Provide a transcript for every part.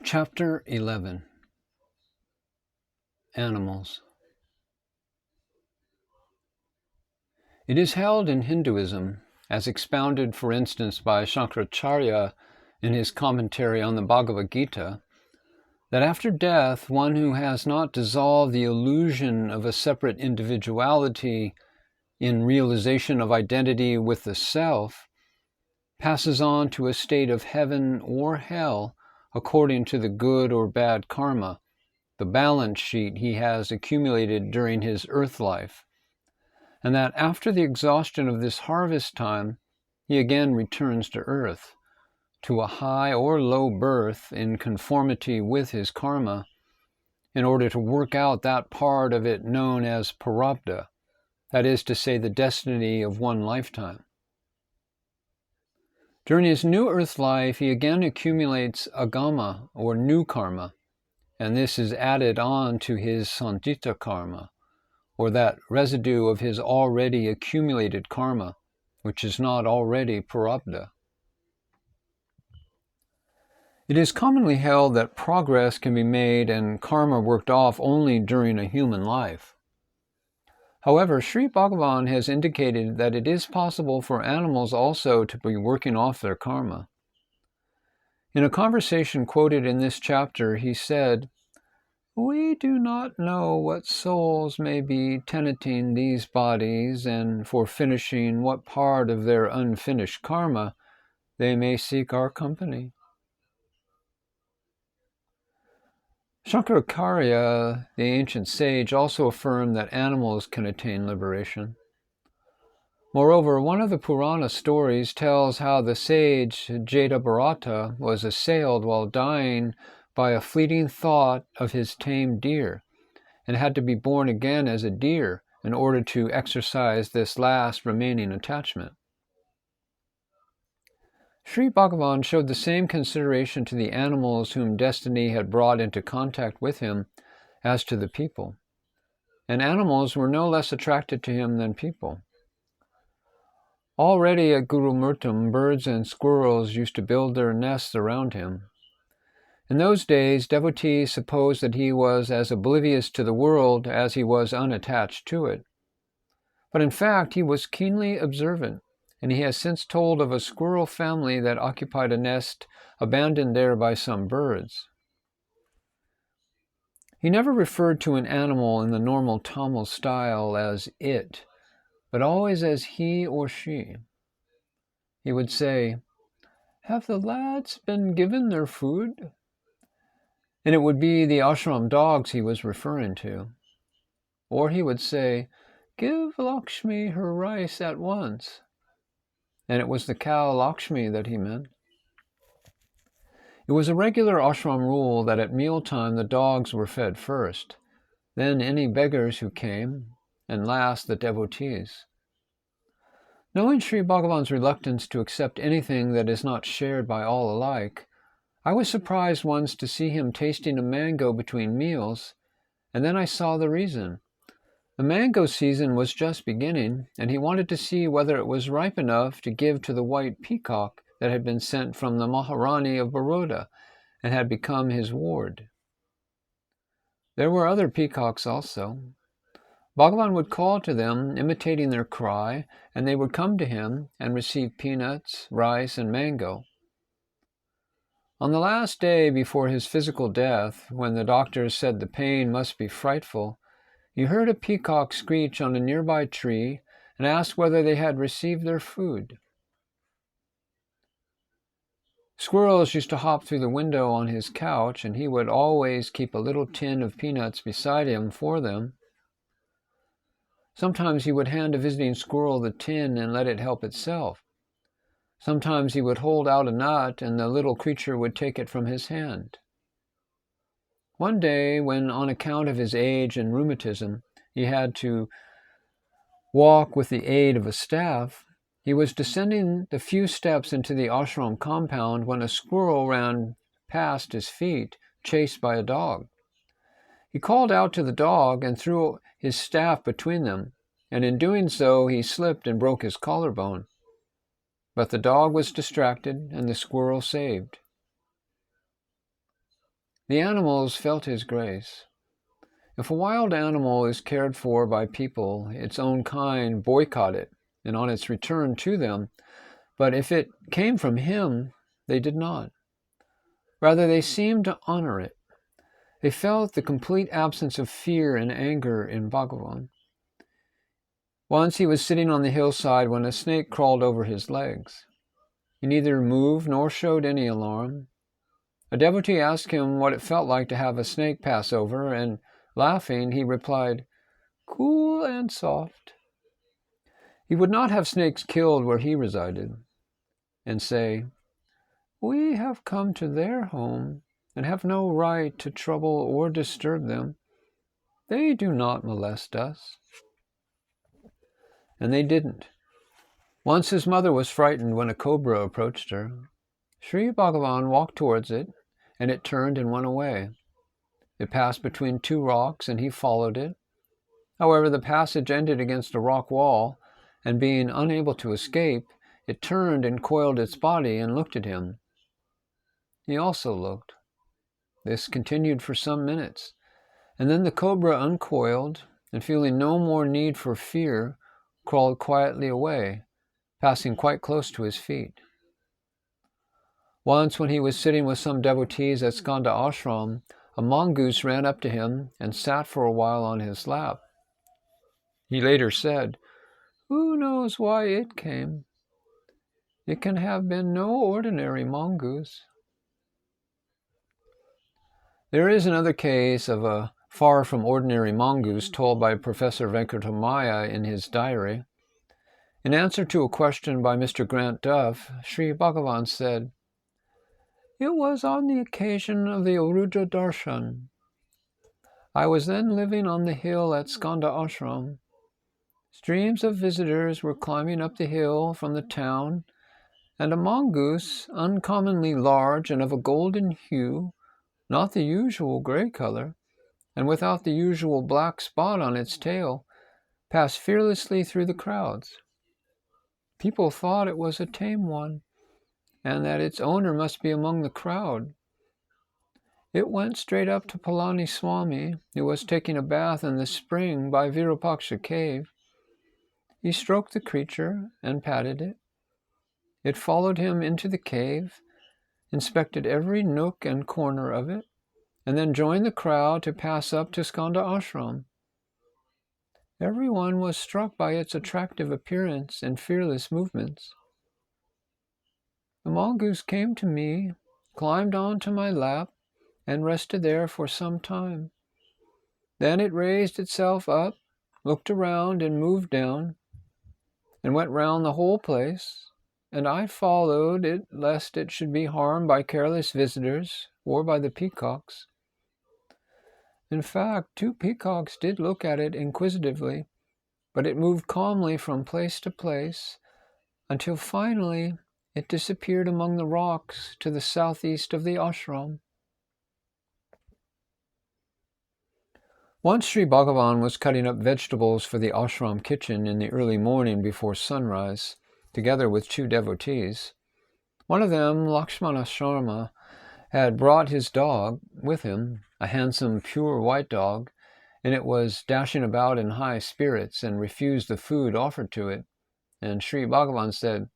Chapter 11. Animals. It is held in Hinduism, as expounded for instance by Shankaracharya in his commentary on the Bhagavad Gita, that after death one who has not dissolved the illusion of a separate individuality in realization of identity with the self passes on to a state of heaven or hell according to the good or bad karma, the balance sheet he has accumulated during his earth life, and that after the exhaustion of this harvest time, he again returns to earth, to a high or low birth in conformity with his karma, in order to work out that part of it known as prarabdha, that is to say, the destiny of one lifetime. During his new earth life, he again accumulates agama, or new karma, and this is added on to his sandhita karma, or that residue of his already accumulated karma, which is not already prarabdha. It is commonly held that progress can be made and karma worked off only during a human life. However, Sri Bhagavan has indicated that it is possible for animals also to be working off their karma. In a conversation quoted in this chapter, he said, "We do not know what souls may be tenanting these bodies, and for finishing what part of their unfinished karma they may seek our company." Shankaracharya, the ancient sage, also affirmed that animals can attain liberation. Moreover, one of the Purana stories tells how the sage Jadabharata was assailed while dying by a fleeting thought of his tamed deer, and had to be born again as a deer in order to exercise this last remaining attachment. Sri Bhagavan showed the same consideration to the animals whom destiny had brought into contact with him as to the people, and animals were no less attracted to him than people. Already at Gurumurtam, birds and squirrels used to build their nests around him. In those days, devotees supposed that he was as oblivious to the world as he was unattached to it. But in fact, he was keenly observant, and he has since told of a squirrel family that occupied a nest abandoned there by some birds. He never referred to an animal in the normal Tamil style as it, but always as he or she. He would say, "Have the lads been given their food?" And it would be the ashram dogs he was referring to. Or he would say, "Give Lakshmi her rice at once." And it was the cow Lakshmi that he meant. It was a regular ashram rule that at mealtime the dogs were fed first, then any beggars who came, and last the devotees. Knowing Sri Bhagavan's reluctance to accept anything that is not shared by all alike, I was surprised once to see him tasting a mango between meals, and then I saw the reason. The mango season was just beginning, and he wanted to see whether it was ripe enough to give to the white peacock that had been sent from the Maharani of Baroda and had become his ward. There were other peacocks also. Bhagavan would call to them, imitating their cry, and they would come to him and receive peanuts, rice, and mango. On the last day before his physical death, when the doctors said the pain must be frightful, he heard a peacock screech on a nearby tree and asked whether they had received their food. Squirrels used to hop through the window on his couch, and he would always keep a little tin of peanuts beside him for them. Sometimes he would hand a visiting squirrel the tin and let it help itself. Sometimes he would hold out a nut, and the little creature would take it from his hand. One day, when on account of his age and rheumatism, he had to walk with the aid of a staff, he was descending the few steps into the ashram compound when a squirrel ran past his feet, chased by a dog. He called out to the dog and threw his staff between them, and in doing so he slipped and broke his collarbone. But the dog was distracted and the squirrel saved. The animals felt his grace. If a wild animal is cared for by people, its own kind boycott it, and on its return to them, but if it came from him, they did not. Rather, they seemed to honor it. They felt the complete absence of fear and anger in Bhagavan. Once he was sitting on the hillside when a snake crawled over his legs. He neither moved nor showed any alarm. A devotee asked him what it felt like to have a snake pass over, and laughing, he replied, "Cool and soft." He would not have snakes killed where he resided, and say, "We have come to their home and have no right to trouble or disturb them. They do not molest us." And they didn't. Once his mother was frightened when a cobra approached her. Sri Bhagavan walked towards it, and it turned and went away. It passed between two rocks, and he followed it. However, the passage ended against a rock wall, and being unable to escape, it turned and coiled its body and looked at him. He also looked. This continued for some minutes, and then the cobra uncoiled, and feeling no more need for fear, crawled quietly away, passing quite close to his feet. Once, when he was sitting with some devotees at Skanda Ashram, a mongoose ran up to him and sat for a while on his lap. He later said, "Who knows why it came? It can have been no ordinary mongoose." There is another case of a far from ordinary mongoose told by Professor Venkatamaya in his diary. In answer to a question by Mr. Grant Duff, Sri Bhagavan said, "It was on the occasion of the Arudra Darshan. I was then living on the hill at Skanda Ashram. Streams of visitors were climbing up the hill from the town, and a mongoose, uncommonly large and of a golden hue, not the usual gray color, and without the usual black spot on its tail, passed fearlessly through the crowds. People thought it was a tame one, and that its owner must be among the crowd. It went straight up to Palani Swami, who was taking a bath in the spring by Virupaksha cave. He stroked the creature and patted it. It followed him into the cave, inspected every nook and corner of it, and then joined the crowd to pass up to Skanda Ashram. Everyone was struck by its attractive appearance and fearless movements. The mongoose came to me, climbed onto my lap, and rested there for some time. Then it raised itself up, looked around and moved down, and went round the whole place, and I followed it lest it should be harmed by careless visitors or by the peacocks. In fact, 2 peacocks did look at it inquisitively, but it moved calmly from place to place until finally it disappeared among the rocks to the southeast of the ashram. Once Sri Bhagavan was cutting up vegetables for the ashram kitchen in the early morning before sunrise, together with 2 devotees. One of them, Lakshmana Sharma, had brought his dog with him, a handsome, pure white dog, and it was dashing about in high spirits and refused the food offered to it. And Sri Bhagavan said,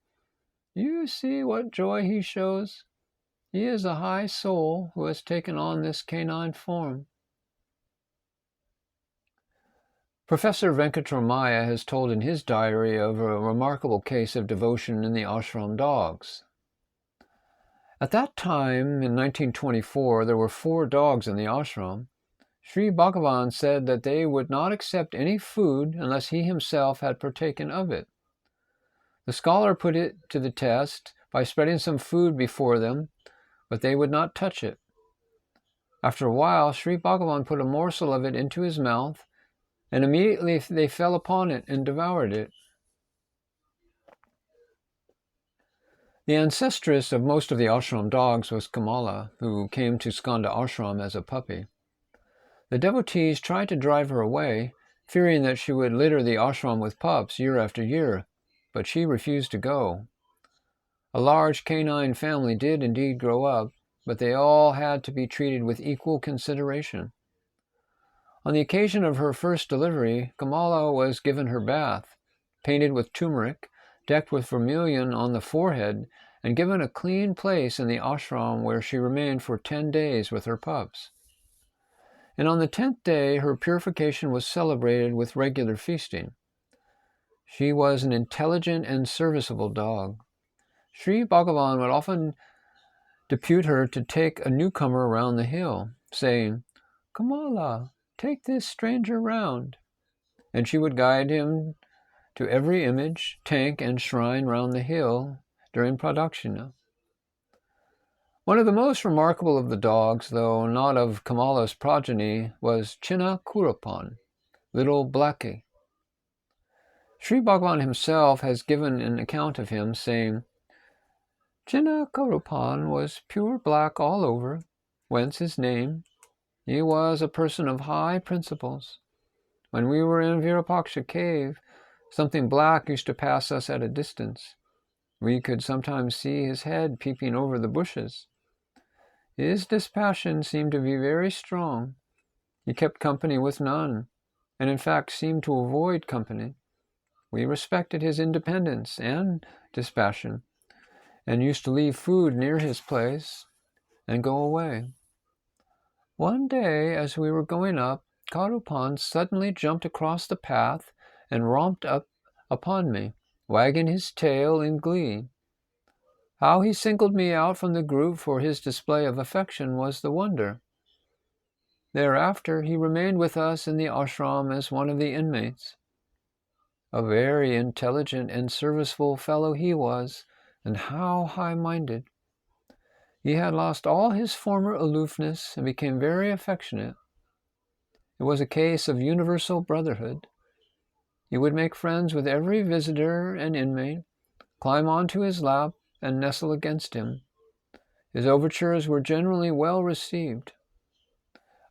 "You see what joy he shows? He is a high soul who has taken on this canine form." Professor Venkatramaya has told in his diary of a remarkable case of devotion in the ashram dogs. At that time, in 1924, there were 4 dogs in the ashram. Sri Bhagavan said that they would not accept any food unless he himself had partaken of it. The scholar put it to the test by spreading some food before them, but they would not touch it. After a while, Sri Bhagavan put a morsel of it into his mouth, and immediately they fell upon it and devoured it. The ancestress of most of the ashram dogs was Kamala, who came to Skanda Ashram as a puppy. The devotees tried to drive her away, fearing that she would litter the ashram with pups year after year, but she refused to go. A large canine family did indeed grow up, but they all had to be treated with equal consideration. On the occasion of her first delivery, Kamala was given her bath, painted with turmeric, decked with vermilion on the forehead, and given a clean place in the ashram where she remained for 10 days with her pups. And on the 10th day, her purification was celebrated with regular feasting. She was an intelligent and serviceable dog. Sri Bhagavan would often depute her to take a newcomer around the hill, saying, "Kamala, take this stranger round." And she would guide him to every image, tank, and shrine round the hill during Pradakshina. One of the most remarkable of the dogs, though not of Kamala's progeny, was Chinna Kurupan, little Blackie. Sri Bhagavan himself has given an account of him, saying, "Chinna Kurupan was pure black all over, whence his name. He was a person of high principles. When we were in Virupaksha cave, something black used to pass us at a distance. We could sometimes see his head peeping over the bushes. His dispassion seemed to be very strong. He kept company with none, and in fact seemed to avoid company. We respected his independence and dispassion, and used to leave food near his place and go away. One day, as we were going up, Karupan suddenly jumped across the path and romped up upon me, wagging his tail in glee. How he singled me out from the group for his display of affection was the wonder. Thereafter he remained with us in the ashram as one of the inmates. A very intelligent and serviceable fellow he was, and how high-minded. He had lost all his former aloofness and became very affectionate. It was a case of universal brotherhood. He would make friends with every visitor and inmate, climb onto his lap, and nestle against him. His overtures were generally well received.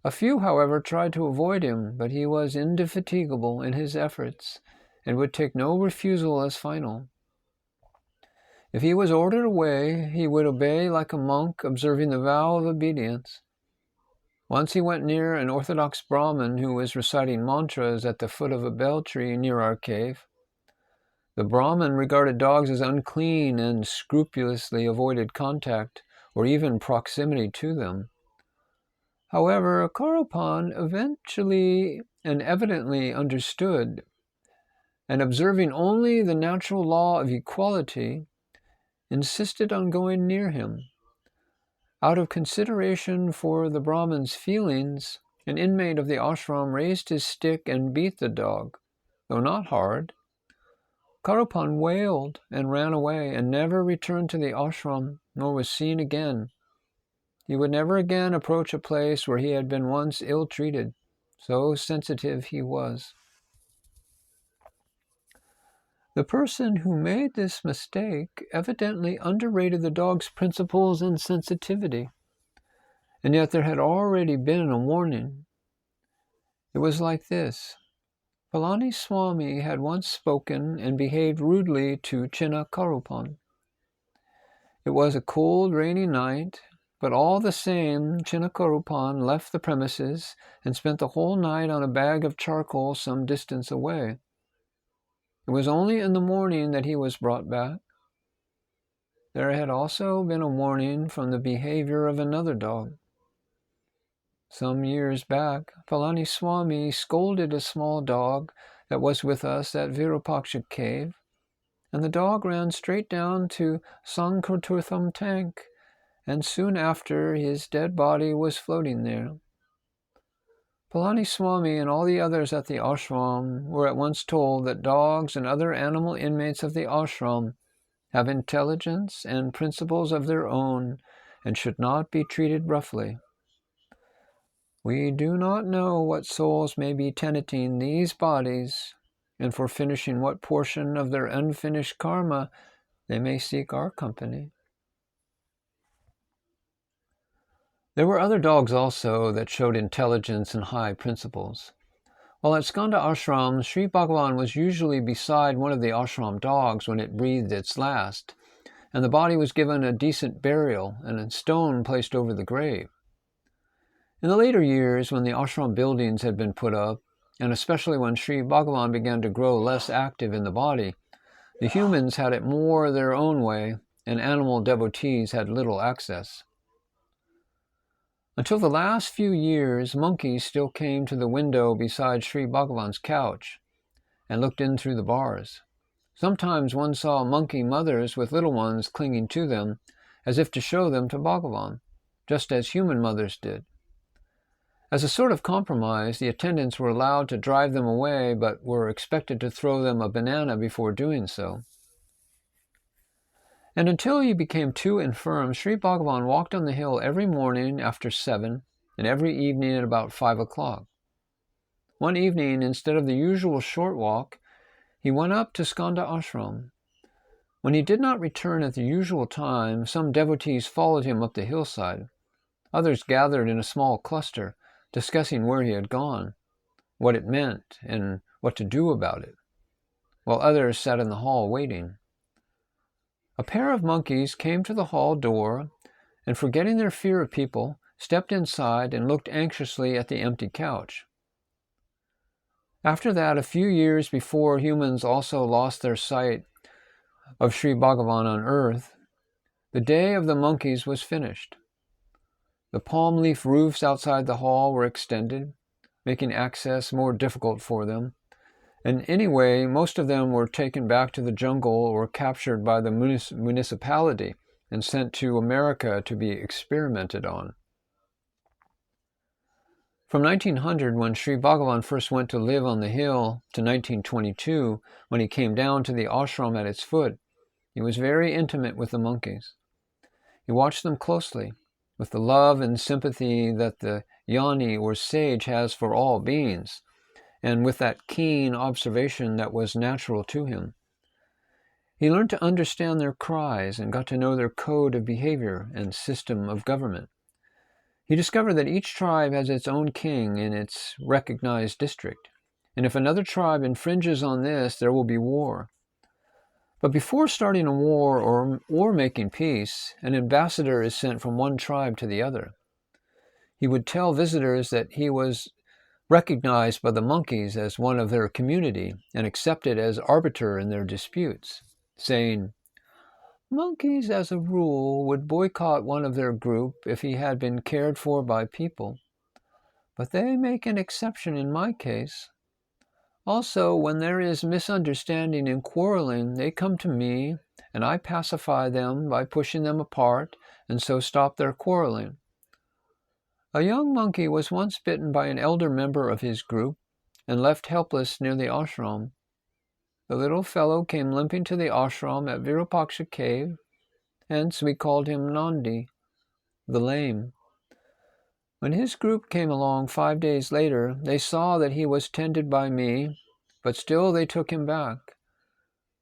A few, however, tried to avoid him, but he was indefatigable in his efforts and would take no refusal as final. If he was ordered away, he would obey like a monk, observing the vow of obedience. Once he went near an Orthodox Brahmin who was reciting mantras at the foot of a bel tree near our cave. The Brahmin regarded dogs as unclean and scrupulously avoided contact or even proximity to them. However, Karupan eventually and evidently understood, and observing only the natural law of equality, insisted on going near him. Out of consideration for the Brahmin's feelings, an inmate of the ashram raised his stick and beat the dog, though not hard. Karupan wailed and ran away and never returned to the ashram, nor was seen again. He would never again approach a place where he had been once ill-treated, so sensitive he was. The person who made this mistake evidently underrated the dog's principles and sensitivity, and yet there had already been a warning. It was like this. Palani Swami had once spoken and behaved rudely to Chinna Karupan. It was a cold, rainy night, but all the same, Chinna Karupan left the premises and spent the whole night on a bag of charcoal some distance away. It was only in the morning that he was brought back. There had also been a warning from the behavior of another dog. Some years back, Palani Swami scolded a small dog that was with us at Virupaksha cave, and the dog ran straight down to Sankirtirtham tank, and soon after his dead body was floating there. Palani Swami and all the others at the ashram were at once told that dogs and other animal inmates of the ashram have intelligence and principles of their own and should not be treated roughly. We do not know what souls may be tenanting these bodies, and for finishing what portion of their unfinished karma they may seek our company. There were other dogs also that showed intelligence and high principles. While at Skanda Ashram, Sri Bhagavan was usually beside one of the ashram dogs when it breathed its last, and the body was given a decent burial and a stone placed over the grave. In the later years, when the ashram buildings had been put up, and especially when Sri Bhagavan began to grow less active in the body, the humans had it more their own way, and animal devotees had little access. Until the last few years, monkeys still came to the window beside Sri Bhagavan's couch and looked in through the bars. Sometimes one saw monkey mothers with little ones clinging to them, as if to show them to Bhagavan, just as human mothers did. As a sort of compromise, the attendants were allowed to drive them away, but were expected to throw them a banana before doing so. And until he became too infirm, Sri Bhagavan walked on the hill every morning after 7 and every evening at about 5 o'clock. One evening, instead of the usual short walk, he went up to Skanda Ashram. When he did not return at the usual time, some devotees followed him up the hillside. Others gathered in a small cluster, discussing where he had gone, what it meant, and what to do about it, while others sat in the hall waiting. A pair of monkeys came to the hall door, and forgetting their fear of people, stepped inside and looked anxiously at the empty couch. After that, a few years before humans also lost their sight of Sri Bhagavan on earth, the day of the monkeys was finished. The palm leaf roofs outside the hall were extended, making access more difficult for them, and anyway, most of them were taken back to the jungle or captured by the municipality and sent to America to be experimented on. From 1900, when Sri Bhagavan first went to live on the hill, to 1922, when he came down to the ashram at its foot, he was very intimate with the monkeys. He watched them closely, with the love and sympathy that the jnani or sage has for all beings, and with that keen observation that was natural to him. He learned to understand their cries and got to know their code of behavior and system of government. He discovered that each tribe has its own king in its recognized district, and if another tribe infringes on this, there will be war. But before starting a war or making peace, an ambassador is sent from one tribe to the other. He would tell visitors that he was recognized by the monkeys as one of their community and accepted as arbiter in their disputes, saying, "Monkeys, as a rule, would boycott one of their group if he had been cared for by people, but they make an exception in my case. Also, when there is misunderstanding and quarreling, they come to me, and I pacify them by pushing them apart, and so stop their quarreling. A young monkey was once bitten by an elder member of his group and left helpless near the ashram. The little fellow came limping to the ashram at Virupaksha cave, hence we called him Nandi, the lame. When his group came along 5 days later, they saw that he was tended by me, but still they took him back.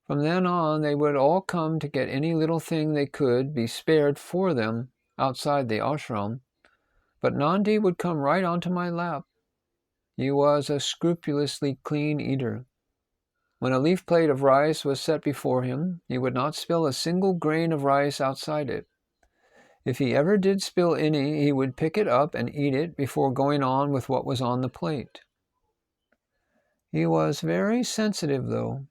From then on, they would all come to get any little thing they could be spared for them outside the ashram, but Nandi would come right onto my lap. He was a scrupulously clean eater. When a leaf plate of rice was set before him, he would not spill a single grain of rice outside it. If he ever did spill any, he would pick it up and eat it before going on with what was on the plate. He was very sensitive, though.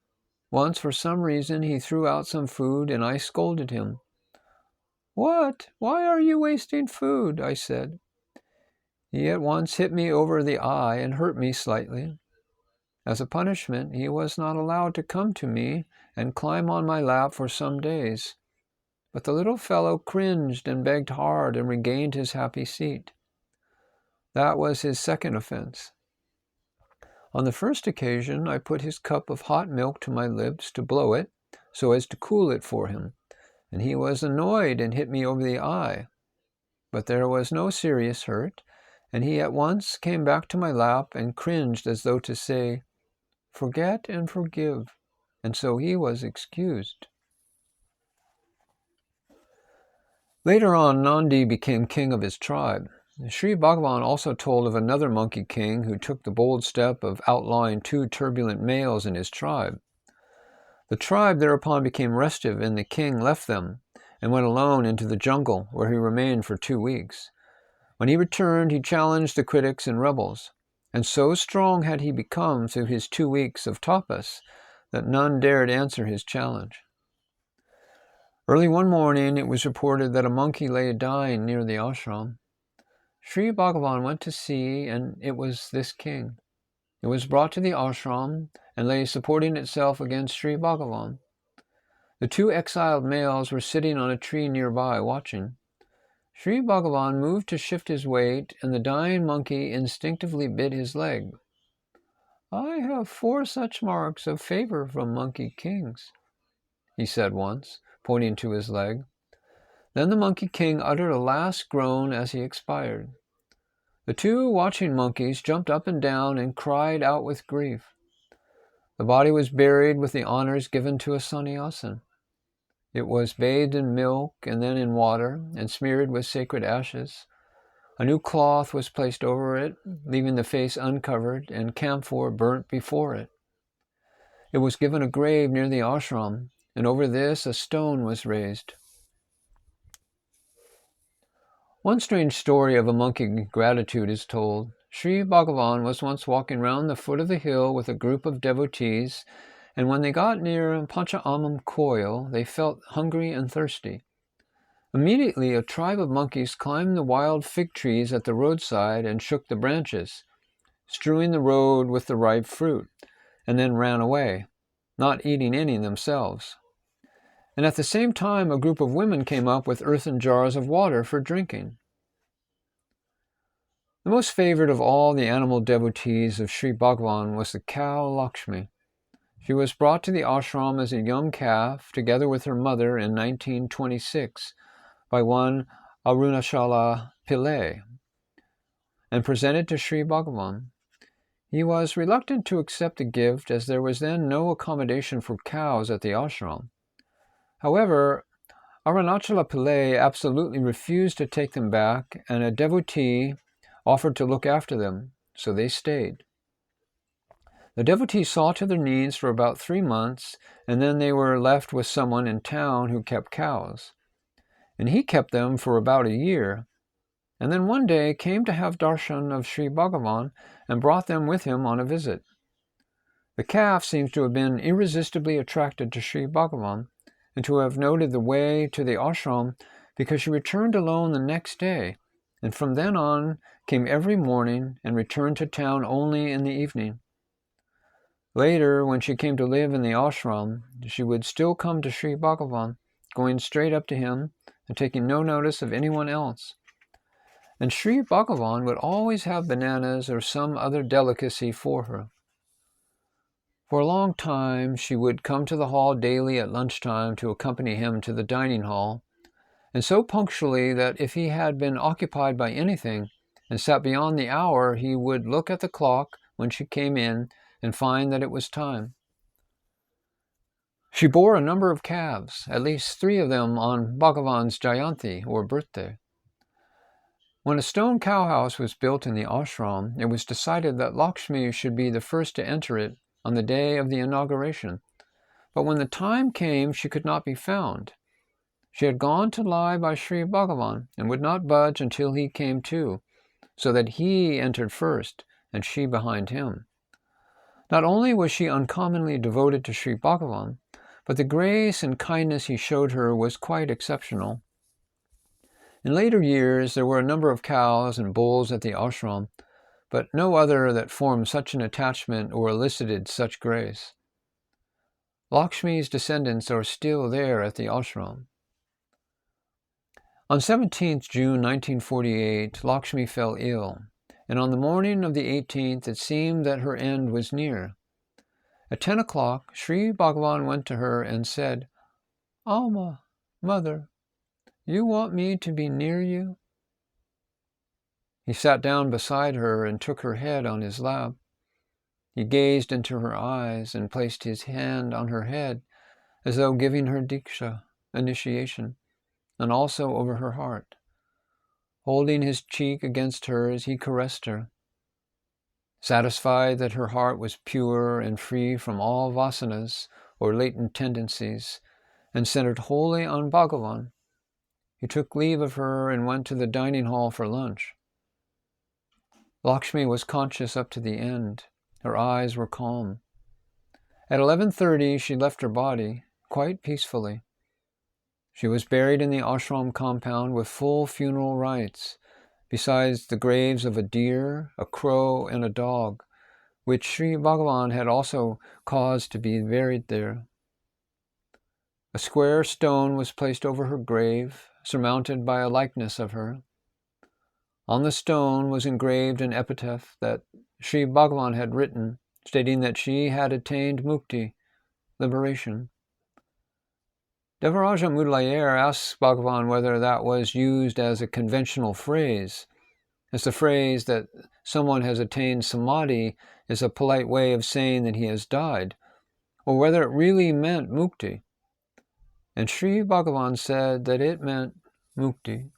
Once, for some reason, he threw out some food, and I scolded him. "What? Why are you wasting food?" I said. He at once hit me over the eye and hurt me slightly. As a punishment, he was not allowed to come to me and climb on my lap for some days. But the little fellow cringed and begged hard and regained his happy seat. That was his second offense. On the first occasion, I put his cup of hot milk to my lips to blow it, so as to cool it for him, and he was annoyed and hit me over the eye. But there was no serious hurt, and he at once came back to my lap and cringed as though to say, "Forget and forgive," and so he was excused. Later on, Nandi became king of his tribe. Sri Bhagavan also told of another monkey king who took the bold step of outlawing 2 turbulent males in his tribe. The tribe thereupon became restive, and the king left them, and went alone into the jungle, where he remained for 2 weeks. When he returned, he challenged the critics and rebels, and so strong had he become through his 2 weeks of tapas that none dared answer his challenge. Early one morning, it was reported that a monkey lay dying near the ashram. Sri Bhagavan went to see, and it was this king. It was brought to the ashram and lay supporting itself against Sri Bhagavan. The 2 exiled males were sitting on a tree nearby watching. Sri Bhagavan moved to shift his weight, and the dying monkey instinctively bit his leg. "I have 4 such marks of favor from monkey kings," he said once, pointing to his leg. Then the monkey king uttered a last groan as he expired. The 2 watching monkeys jumped up and down and cried out with grief. The body was buried with the honors given to a sannyasin. It was bathed in milk and then in water and smeared with sacred ashes. A new cloth was placed over it, leaving the face uncovered, and camphor burnt before it. It was given a grave near the ashram, and over this a stone was raised. One strange story of a monkey gratitude is told. Sri Bhagavan was once walking round the foot of the hill with a group of devotees, and when they got near Pancha-amam Koil, they felt hungry and thirsty. Immediately a tribe of monkeys climbed the wild fig trees at the roadside and shook the branches, strewing the road with the ripe fruit, and then ran away, not eating any themselves. And at the same time a group of women came up with earthen jars of water for drinking. The most favored of all the animal devotees of Sri Bhagavan was the cow Lakshmi. She was brought to the ashram as a young calf, together with her mother in 1926, by one Arunachala Pillai, and presented to Sri Bhagavan. He was reluctant to accept the gift, as there was then no accommodation for cows at the ashram. However, Arunachala Pillai absolutely refused to take them back, and a devotee offered to look after them, so they stayed. The devotee saw to their needs for about 3 months, and then they were left with someone in town who kept cows. And he kept them for about a year, and then one day came to have darshan of Sri Bhagavan and brought them with him on a visit. The calf seems to have been irresistibly attracted to Sri Bhagavan, and to have noted the way to the ashram, because she returned alone the next day, and from then on came every morning and returned to town only in the evening. Later, when she came to live in the ashram, she would still come to Sri Bhagavan, going straight up to him and taking no notice of anyone else. And Sri Bhagavan would always have bananas or some other delicacy for her. For a long time, she would come to the hall daily at lunchtime to accompany him to the dining hall, and so punctually that if he had been occupied by anything and sat beyond the hour, he would look at the clock when she came in and find that it was time. She bore a number of calves, at least 3 of them on Bhagavan's Jayanti, or birthday. When a stone cowhouse was built in the ashram, it was decided that Lakshmi should be the first to enter it on the day of the inauguration. But when the time came, she could not be found. She had gone to lie by Sri Bhagavan and would not budge until he came too, so that he entered first and she behind him. Not only was she uncommonly devoted to Sri Bhagavan, but the grace and kindness he showed her was quite exceptional. In later years, there were a number of cows and bulls at the ashram, but no other that formed such an attachment or elicited such grace. Lakshmi's descendants are still there at the ashram. On 17th June 1948, Lakshmi fell ill, and on the morning of the 18th it seemed that her end was near. At 10 o'clock, Sri Bhagavan went to her and said, "Alma, mother, you want me to be near you?" He sat down beside her and took her head on his lap. He gazed into her eyes and placed his hand on her head, as though giving her diksha, initiation, and also over her heart. Holding his cheek against hers, he caressed her. Satisfied that her heart was pure and free from all vasanas, or latent tendencies, and centered wholly on Bhagavan, He took leave of her and went to the dining hall for lunch. Lakshmi was conscious up to the end. Her eyes were calm. At 11:30, she left her body, quite peacefully. She was buried in the ashram compound with full funeral rites, besides the graves of a deer, a crow, and a dog, which Sri Bhagavan had also caused to be buried there. A square stone was placed over her grave, surmounted by a likeness of her. On the stone was engraved an epitaph that Sri Bhagavan had written, stating that she had attained mukti, liberation. Devaraja Mudaliar asks Bhagavan whether that was used as a conventional phrase, as the phrase that someone has attained samadhi is a polite way of saying that he has died, or whether it really meant mukti. And Sri Bhagavan said that it meant mukti.